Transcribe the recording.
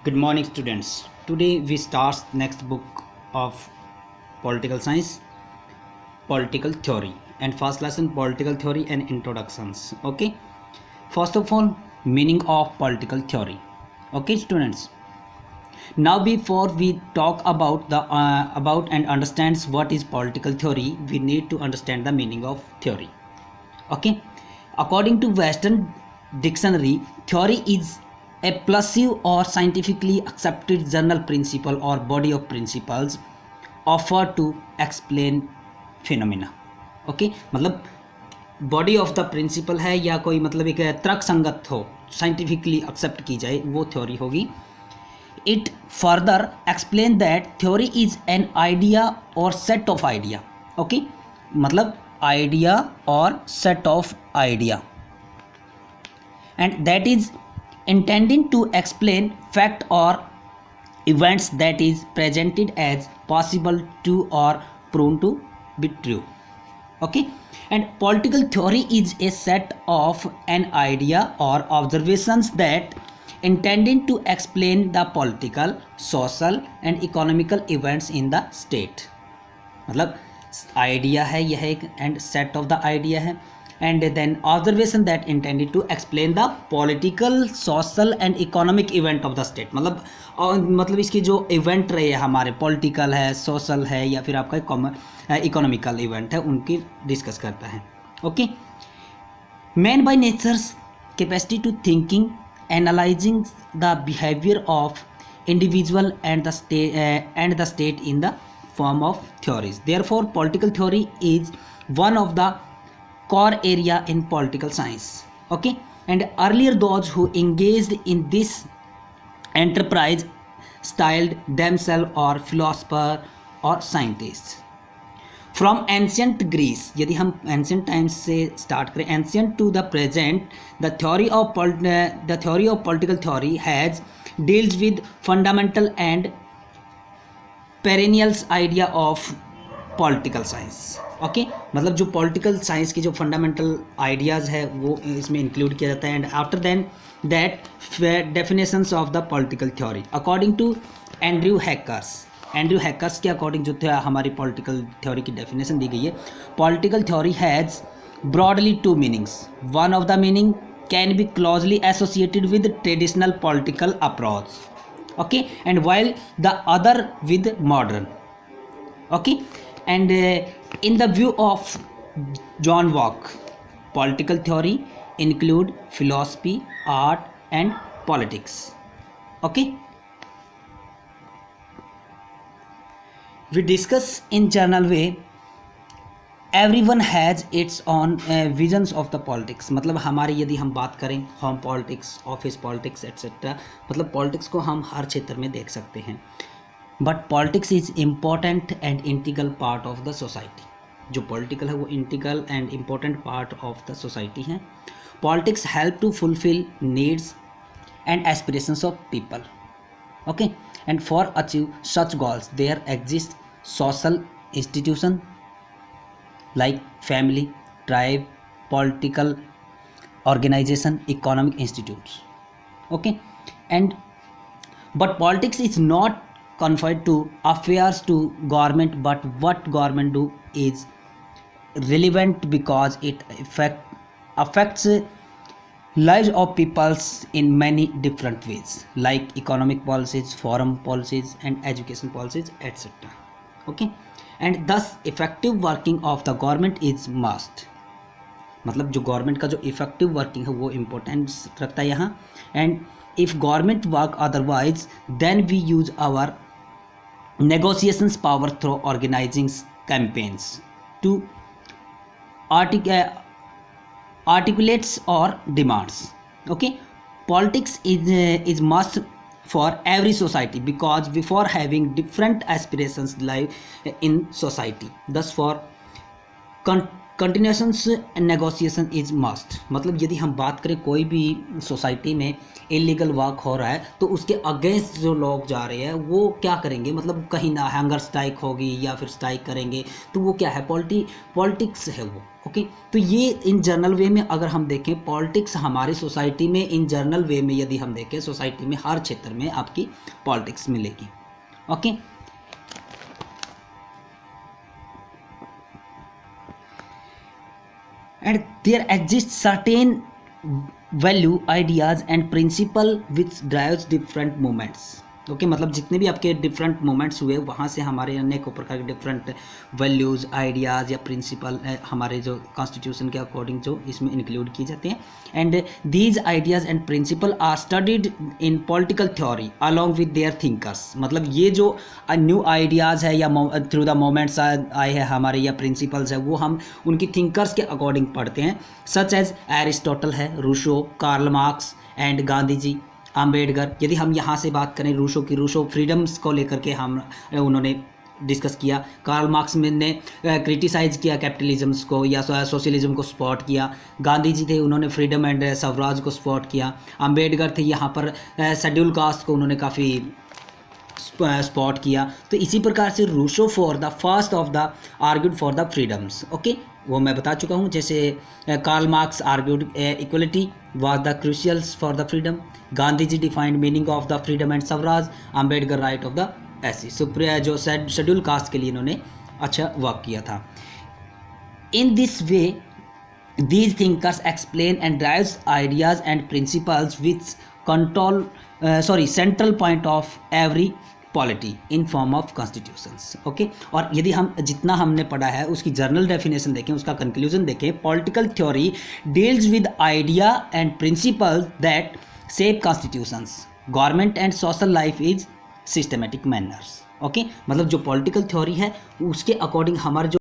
Good morning, students. Today we start next book of political science, political theory, and first lesson political theory and introductions. Okay. First of all, meaning of political theory. Okay, students. Now, before we talk about the about and understands what is political theory, we need to understand the meaning of theory. Okay, according to Western dictionary, theory is a perceived or scientifically accepted general principle or body of principles offered to explain phenomena. Okay मतलब body of the principal है या कोई मतलब एक तर्क संगत हो, scientifically accept की जाए, वो थ्योरी होगी. It further explain that theory is an idea और सेट ऑफ आइडिया. ओके मतलब आइडिया और set of idea, and that is intending to explain fact or events that is presented as possible to or proven to be true. Okay, and political theory is a set of an idea or observations that intending to explain the political, social and economical events in the state. मतलब idea है यह एक, and set of the idea है, and then observation that intended to explain the political, social and economic event of the state. मतलब इसकी जो event रहे हैं हमारे, पॉलिटिकल है, सोशल है या फिर आपका इकोनॉमिकल इवेंट है, उनकी डिस्कस करता है. Okay, man by nature's capacity to thinking, analyzing the behaviour of individual and the state in the form of theories. Therefore, political theory is one of the core area in political science. Okay, and earlier those who engaged in this enterprise styled themselves or philosopher or scientists. From ancient Greece, यदि हम ancient times से start करें, ancient to the present, the theory of political theory has deals with fundamental and perennials idea of political science. Okay मतलब जो political science की जो fundamental ideas है वो इसमें इंक्लूड किया जाता है. And after then that definitions of the political theory according to Andrew Hackers के अकॉर्डिंग जो हमारी पॉलिटिकल थ्योरी की डेफिनेशन दी गई है. Political theory has broadly two meanings. One of the meaning can be closely associated with traditional political approach. Okay, and while the other with modern. Okay, and in the view of John Locke, political theory include philosophy, art and politics. Okay, we discuss in general way. Everyone has its own visions of the politics. मतलब हमारी यदि हम बात करें home politics, office politics etcetera, मतलब politics को हम हर क्षेत्र में देख सकते हैं. But politics is important and integral part of the society. जो पॉलिटिकल है वो integral and important part of the society है. Politics help to fulfil needs and aspirations of people. Okay, and for achieve such goals there exist social institution like family, tribe, political organization, economic institutes. Okay, and but politics is not confined to affairs to government, but what government do is relevant because it affects lives of peoples in many different ways, like economic policies, foreign policies and education policies, etc. Okay, and thus effective working of the government is must. मतलब जो government का जो effective working है वो importance रखता है यहाँ. And if government work otherwise then we use our negotiations power through organizing campaigns to articulates or demands. Okay, politics is must for every society because before having different aspirations live in society. Thus for continuations negotiation is must, मतलब यदि हम बात करें कोई भी society में illegal work हो रहा है तो उसके अगेंस्ट जो लोग जा रहे हैं वो क्या करेंगे, मतलब कहीं ना हंगर स्ट्राइक होगी या फिर स्ट्राइक करेंगे, तो वो क्या है, पॉलिटिक्स है वो। ओके, तो ये इन जनरल वे में अगर हम देखें पॉलिटिक्स हमारी सोसाइटी में, इन जनरल वे में यदि हम देखें सोसाइटी में हर क्षेत्र में आपकी पॉलिटिक्स मिलेगी। Okay, and there exists certain value ideas and principle which drives different movements। Okay, मतलब जितने भी आपके डिफरेंट मोमेंट्स हुए वहाँ से हमारे अनेकों प्रकार के डिफरेंट वैल्यूज़ आइडियाज़ या प्रिंसिपल हमारे जो कॉन्स्टिट्यूशन के अकॉर्डिंग जो इसमें इंक्लूड किए जाते हैं। And these ideas and principle are studied in political theory along with their thinkers, मतलब ये जो न्यू आइडियाज़ है या थ्रू द मोमेंट्स आए हैं हमारे या प्रिंसिपल्स है वो हम उनकी थिंकर्स के अकॉर्डिंग पढ़ते हैं, सच एज एरिस्टोटल है, Rousseau, Karl Marx and Gandhi ji, Ambedkar. यदि हम यहाँ से बात करें रूसो की, रूसो फ्रीडम्स को लेकर के उन्होंने डिस्कस किया। कार्ल मार्क्स ने क्रिटिसाइज़ किया कैपिटलिज्म्स को या सोशलिज्म को सपोर्ट किया। गांधी जी थे, उन्होंने फ्रीडम एंड स्वराज को सपोर्ट किया। अम्बेडकर थे, यहाँ पर शेड्यूल कास्ट को उन्होंने काफ़ी सपोर्ट किया। तो इसी प्रकार से Rousseau for the first of the argued for the freedoms. Okay, वो मैं बता चुका हूँ। जैसे Karl Marx argued equality was the crucials for the freedom, Gandhi ji defined meaning of the freedom and swaraj, Ambedkar right of the SC, Supriya जो schedule cast के लिए इन्होंने अच्छा वर्क किया था। In this way these thinkers explain and drives ideas and principles which central point of every polity in form of constitutions। Okay, और यदि हम जितना हमने पढ़ा है उसकी जर्नल डेफिनेशन देखें, उसका कंक्लूजन देखें, political theory deals with idea and principal that shape constitutions, government and social life is systematic manners. Okay, मतलब जो पॉलिटिकल थ्योरी है उसके अकॉर्डिंग हमारे जो